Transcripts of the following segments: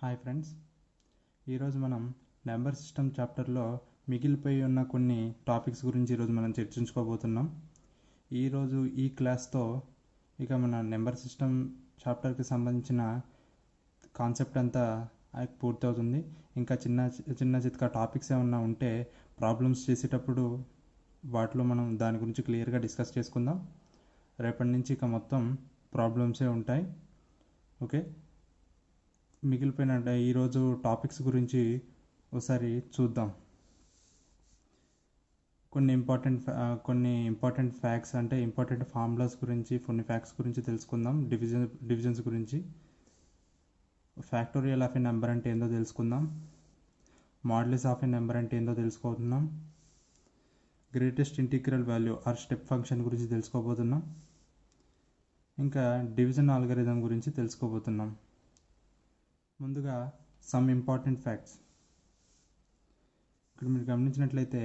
Hi friends, ఈరోజు మనం number system చాప్టర్లో మిగిలిపోయి ఉన్న కొన్ని టాపిక్స్ గురించి ఈరోజు మనం చర్చించుకోబోతున్నాం. ఈరోజు ఈ క్లాస్తో ఇక మన నెంబర్ సిస్టమ్ చాప్టర్కి సంబంధించిన కాన్సెప్ట్ అంతా పూర్తవుతుంది. ఇంకా చిన్న చిత్కా టాపిక్స్ ఏమన్నా ఉంటే ప్రాబ్లమ్స్ చేసేటప్పుడు వాటిలో మనం దాని గురించి క్లియర్గా డిస్కస్ చేసుకుందాం. రేపటి నుంచి ఇక మొత్తం ప్రాబ్లమ్సే ఉంటాయి. ఓకే, మిగిలిపోయిన ఈరోజు టాపిక్స్ గురించి ఒకసారి చూద్దాం. కొన్ని ఇంపార్టెంట్ ఫ్యాక్ట్స్ అంటే ఇంపార్టెంట్ ఫార్ములాస్ గురించి, కొన్ని ఫ్యాక్ట్స్ గురించి తెలుసుకుందాం. డివిజన్స్ గురించి, ఫ్యాక్టోరియల్ ఆఫ్ ఏ నెంబర్ అంటే ఏందో తెలుసుకుందాం. మాడ్యులస్ ఆఫ్ ఏ నెంబర్ అంటే ఏందో తెలుసుకోబోతున్నాం. Greatest integral value or step function గురించి తెలుసుకోబోతున్నాం. ఇంకా డివిజన్ ఆల్గరిథం గురించి తెలుసుకోబోతున్నాం. ముందుగా సమ్ ఇంపార్టెంట్ ఫ్యాక్ట్స్. ఇక్కడ మీరు గమనించినట్లయితే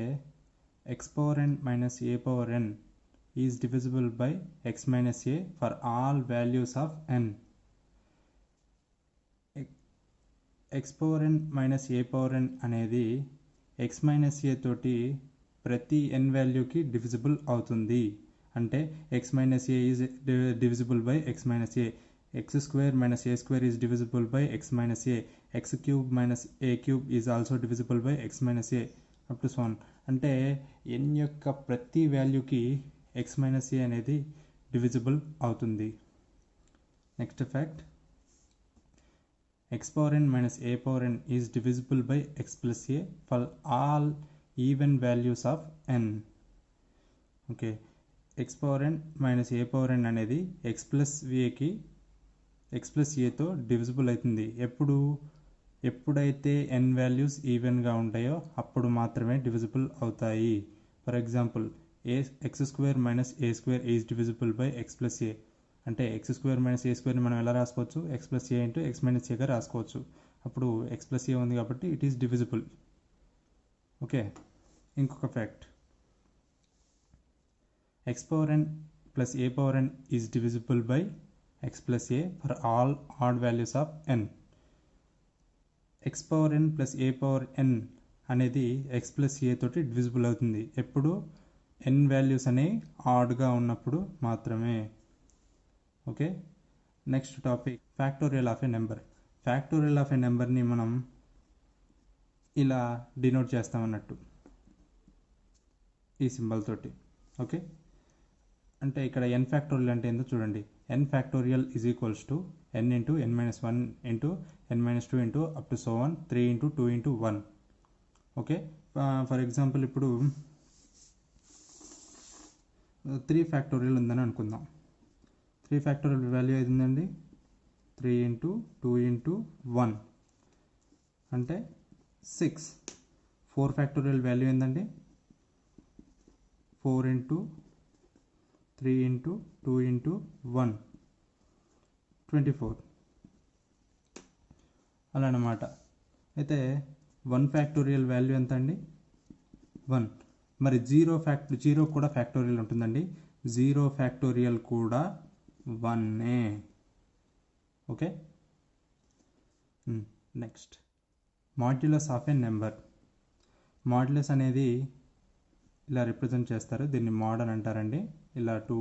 x power n minus a power n is divisible by x minus a for all values of n. X power n minus a power n అనేది ఎక్స్ మైనస్ ఏ తోటి ప్రతి ఎన్ వాల్యూకి divisible అవుతుంది. అంటే X minus A is divisible by x minus A, x square minus a square is divisible by x minus a, x cube minus a cube is also divisible by x minus a up to so on. అంటే n యొక్క ప్రతి వాల్యూకి x minus a అనేది divisible అవుతుంది. Next fact, x power n minus a power n is divisible by x plus a for all even values of n. Okay, x power n minus a power n అనేది x plus a కి X plus ఏతో divisible అవుతుంది. ఎప్పుడైతే ఎన్ values ఈవెన్గా ఉంటాయో అప్పుడు మాత్రమే divisible అవుతాయి. For example, x square minus a square is divisible by x plus a. అంటే ఎక్స్ స్క్వేర్ మైనస్ ఏ స్క్వేర్ని మనం ఎలా రాసుకోవచ్చు? X plus a into x minus ఏగా రాసుకోవచ్చు. అప్పుడు ఎక్స్ ప్లస్ ఏ ఉంది కాబట్టి ఇట్ ఈస్ డివిజిబుల్. ఓకే, ఇంకొక fact, x power n plus a power n is divisible by x plus a for all odd values of n. x power n plus a power n అనేది x plus a తోటి divisible అవుతుంది. ఎప్పుడు n values అనేవి ఆడ్గా ఉన్నప్పుడు మాత్రమే. Okay, next topic, factorial of a number. Factorial of a నెంబర్ని మనం ఇలా డినోట్ చేస్తామన్నట్టు ఈ సింబల్ తోటి. ఓకే, అంటే ఇక్కడ n ఫ్యాక్టోరియల్ అంటే ఏందో చూడండి. n factorial is equals to n into n minus 1 into n minus 2 into up to so 1 3 into 2 into 1. Okay, for example ఇప్పుడు 3 ఫ్యాక్టోరియల్ ఉందని అనుకుందాం. 3 ఫ్యాక్టోరియల్ వాల్యూ ఏదండి? 3 ఇంటూ 2 ఇంటూ 1 అంటే 6. 4 ఫ్యాక్టోరియల్ వాల్యూ ఏంటండి? 4 ఇంటూ 3 ఇంటూ 2 ఇంటూ 1 24 అలా అన్నమాట. అయితే 1 factorial value ఎంత అండి? 1. మరి జీరో కూడా ఫ్యాక్టోరియల్ ఉంటుందండి. 0 ఫ్యాక్టోరియల్ కూడా 1ఏ. Okay, next, modulus of a number. Modulus అనేది ఇలా రిప్రజెంట్ చేస్తారు. దీన్ని మాడ్ అని అంటారండి. ఇలా 2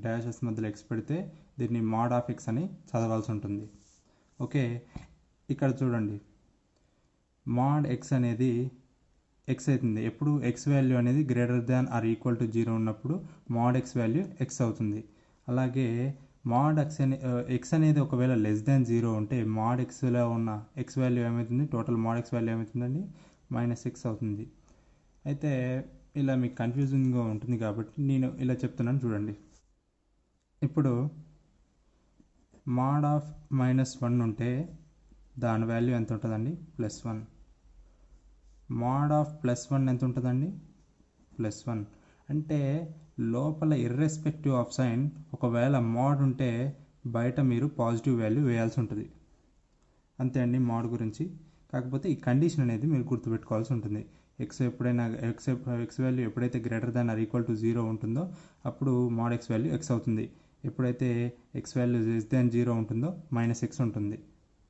డాషెస్ మధ్యలో ఎక్స్ పెడితే దీన్ని మాడ్ ఆఫ్ ఎక్స్ అని చదవాల్సి ఉంటుంది. ఓకే, ఇక్కడ చూడండి, మాడ్ ఎక్స్ అనేది ఎక్స్ అవుతుంది ఎప్పుడు ఎక్స్ వాల్యూ అనేది greater than or equal to 0 ఉన్నప్పుడు మాడ్ ఎక్స్ వాల్యూ ఎక్స్ అవుతుంది. అలాగే మాడ్ ఎక్స్ అనేది ఒకవేళ లెస్ దాన్ 0 ఉంటే మాడ్ ఎక్స్లో ఉన్న ఎక్స్ వాల్యూ ఏమవుతుంది? టోటల్ మాడ్ ఎక్స్ వాల్యూ ఏమవుతుందండి? -x అవుతుంది. అయితే ఇలా మీకు కన్ఫ్యూజింగ్గా ఉంటుంది కాబట్టి నేను ఇలా చెప్తున్నాను చూడండి. ఇప్పుడు మాడ్ ఆఫ్ -1 ఉంటే దాని వాల్యూ ఎంత ఉంటుందండి? +1. మాడ్ ఆఫ్ +1 ఎంత ఉంటుందండి? +1. అంటే లోపల ఇర్రెస్పెక్టివ్ ఆఫ్ సైన్ ఒకవేళ మాడ్ ఉంటే బయట మీరు పాజిటివ్ వాల్యూ వేయాల్సి ఉంటుంది. అంతే అండి మాడ్ గురించి. కాకపోతే ఈ కండిషన్ అనేది మీరు గుర్తుపెట్టుకోవాల్సి ఉంటుంది. ఎక్స్ వాల్యూ ఎప్పుడైతే greater than or equal to 0 ఉంటుందో అప్పుడు మాడ్ x వాల్యూ x అవుతుంది. ఎప్పుడైతే x వాల్యూ లెస్ దాన్ 0 ఉంటుందో -x ఉంటుంది.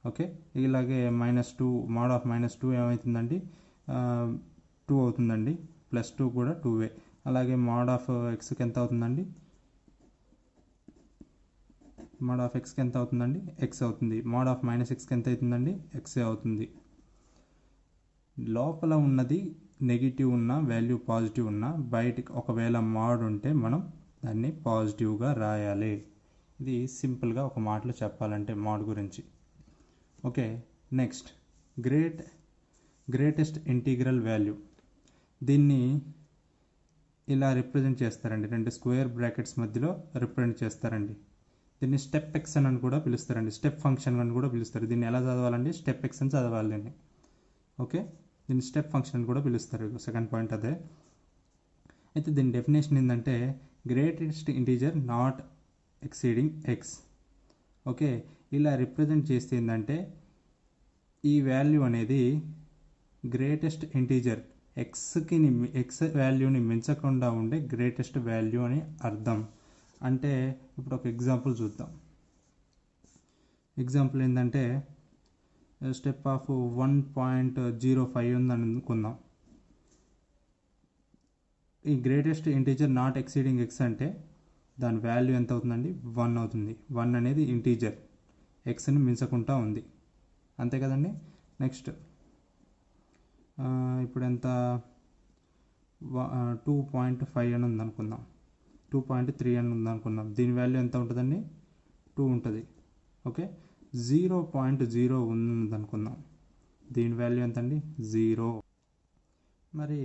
ఓకే, ఇలాగే -2 మోడ్ ఆఫ్ -2 ఏమవుతుందండి 2 అవుతుందండి, +2 కూడా 2 అలాగే మోడ్ ఆఫ్ ఎక్స్కి ఎంత అవుతుందండి, మోడ్ ఆఫ్ ఎక్స్కి ఎంత అవుతుందండి ఎక్స్ అవుతుంది, మోడ్ ఆఫ్ -xకి ఎంత అవుతుందండి ఎక్సే అవుతుంది. లోపల ఉన్నది నెగిటివ్ ఉన్న వాల్యూ పాజిటివ్ ఉన్న బయటికి ఒకవేళ మోడ్ ఉంటే మనం దాన్ని పాజిటివ్గా రాయాలి. ఇది సింపుల్గా ఒక మాటలో చెప్పాలంటే మోడ్ గురించి. Okay, next greatest integral value. దీన్ని ఇలా రిప్రజెంట్ చేస్తారండి, 2 స్క్వేర్ బ్రాకెట్స్ మధ్యలో రిప్రజెంట్ చేస్తారండి. దీన్ని స్టెప్ ఎక్స్ అని కూడా పిలుస్తారండి, స్టెప్ ఫంక్షన్ అని కూడా పిలుస్తారు. దీన్ని ఎలా చదవాలండి, స్టెప్ ఎక్స్ అని చదవాలి దీన్ని. ఓకే, దీన్ని స్టెప్ ఫంక్షన్ అని కూడా పిలుస్తారు. సెకండ్ పాయింట్ అదే. అయితే దీని డెఫినేషన్ ఏంటంటే greatest integer not exceeding X. Okay, ఇలా రిప్రజెంట్ చేస్తే ఏంటంటే ఈ వాల్యూ అనేది గ్రేటెస్ట్ ఇంటీజర్ ఎక్స్ వాల్యూని మించకుండా ఉండే గ్రేటెస్ట్ వాల్యూ అని అర్థం. అంటే ఇప్పుడు ఒక ఎగ్జాంపుల్ చూద్దాం. ఎగ్జాంపుల్ ఏంటంటే స్టెప్ ఆఫ్ 1.05 ఉందని అనుకుందాం. ఈ greatest integer not exceeding X అంటే దాని వాల్యూ ఎంత అవుతుందండి 1 అవుతుంది. 1 అనేది ఇంటీజర్, ఎక్స్ని మించకుండా ఉంది, అంతే కదండి. నెక్స్ట్ ఇప్పుడు ఎంత 2.5 అని ఉందనుకుందాం, 2.3 అని ఉందనుకుందాం. దీని వాల్యూ ఎంత ఉంటుందండి 2 ఉంటుంది. ఓకే, 0.0 ఉందనుకుందాం, దీని వాల్యూ ఎంత అండి 0. మరి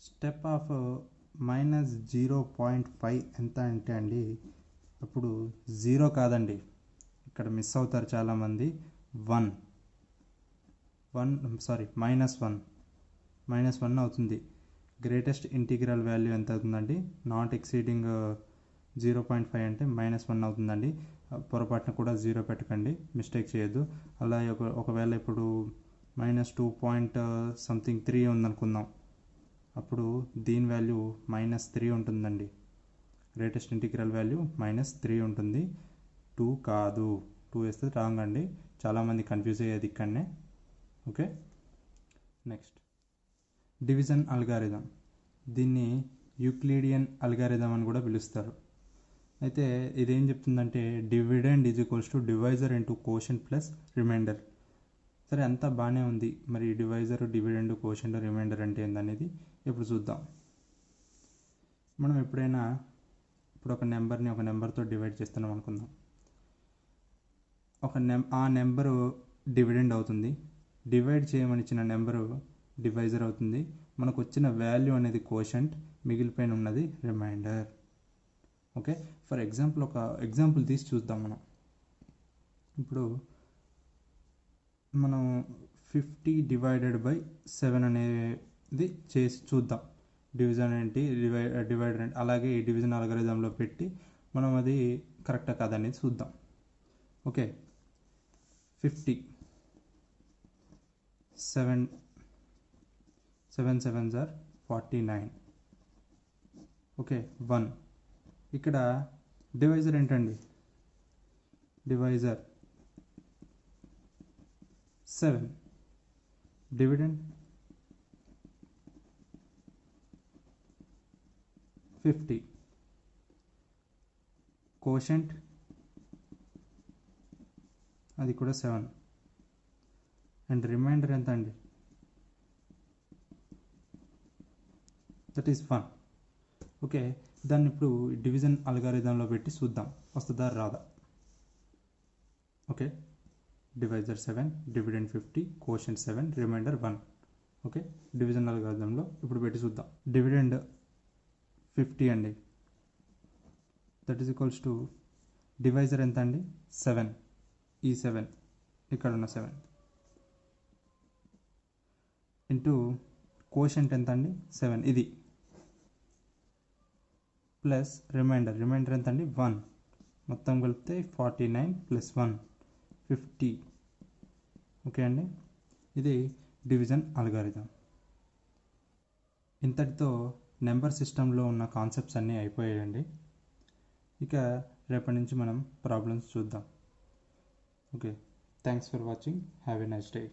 స్టెప్ ఆఫ్ -0.5 ఎంత అంటే అండి అప్పుడు 0 కాదండి, ఇక్కడ మిస్ అవుతారు చాలామంది, -1 అవుతుంది. గ్రేటెస్ట్ ఇంటిగ్రల్ వాల్యూ ఎంత అవుతుందండి, నాట్ ఎక్సీడింగ్ 0.5 అంటే -1 అవుతుందండి. పొరపాటున కూడా 0 పెట్టకండి, మిస్టేక్ చేయొద్దు. అలాగే ఒకవేళ ఇప్పుడు -2.3 ఉందనుకుందాం, అప్పుడు దీని వాల్యూ -3 ఉంటుందండి. గ్రేటెస్ట్ ఇంటిగ్రల్ వాల్యూ -3 ఉంటుంది, 2 కాదు. 2 వేస్తే రాంగ్ అండి, చాలామంది కన్ఫ్యూజ్ అయ్యేది ఇక్కడనే. Okay, next division algorithm. దీన్ని యూక్లిడియన్ అల్గారిథం అని కూడా పిలుస్తారు. అయితే ఇదేం చెప్తుందంటే dividend is equals to divisor into quotient plus remainder. సరే, అంతా బాగానే ఉంది. మరి డివైజర్, డివిడెండ్, కోషెంట్, రిమైండర్ అంటే ఏందనేది ఇప్పుడు చూద్దాం. మనం ఎప్పుడైనా ఇప్పుడు ఒక నెంబర్ని ఒక నెంబర్తో డివైడ్ చేస్తున్నాం అనుకుందాం. ఆ నెంబరు డివిడెండ్ అవుతుంది, డివైడ్ చేయమని ఇచ్చిన నెంబరు డివైజర్ అవుతుంది. మనకు వచ్చిన వాల్యూ అనేది కోషెంట్, మిగిలిపోయిన ఉన్నది రిమైండర్. ఓకే, ఫర్ ఎగ్జాంపుల్ ఒక ఎగ్జాంపుల్ తీసి చూద్దాం. ఇప్పుడు మనం 50 డివైడెడ్ బై 7 అనేది చేసి చూద్దాం. డివిజన్ ఏంటి, డివైడర్ ఏంటి, అలాగే ఈ డివిజన్ అల్గారిథంలో పెట్టి మనం అది కరెక్టా కాదనేది చూద్దాం. Okay, 50 7 7s are 49. ఓకే, 1. ఇక్కడ డివైజర్ ఏంటండి, డివైజర్ 7, డివిడెండ్ 50, కోషెంట్ అది కూడా 7, అండ్ రిమైండర్ ఎంత అండి, దట్ ఈస్ 1. ఓకే, దాన్ని ఇప్పుడు డివిజన్ అల్గారిథంలో పెట్టి చూద్దాం వస్తుందా రాదా. Okay, divisor 7, dividend 50, quotient 7, remainder 1. Okay, division అల్గారిథంలో ఇప్పుడు పెట్టి చూద్దాం. డివిడెండ్ 50 అండి, that is equals to divisor ఎంత అండి 7, ఈ 7 ఇక్కడ ఉన్న 7 ఇంటూ కోషెంట్ ఎంత అండి 7 ఇది, ప్లస్ రిమైండర్ ఎంత అండి 1, మొత్తం కలిపితే 49 ప్లస్ 1 50. ఓకే అండి, ఇది డివిజన్ అల్గారిథం. ఇంతటితో నెంబర్ సిస్టంలో ఉన్న కాన్సెప్ట్స్ అన్నీ అయిపోయాయండి. ఇక రేపటి నుంచి మనం ప్రాబ్లమ్స్ చూద్దాం. Okay. Thanks for watching. Have a nice day.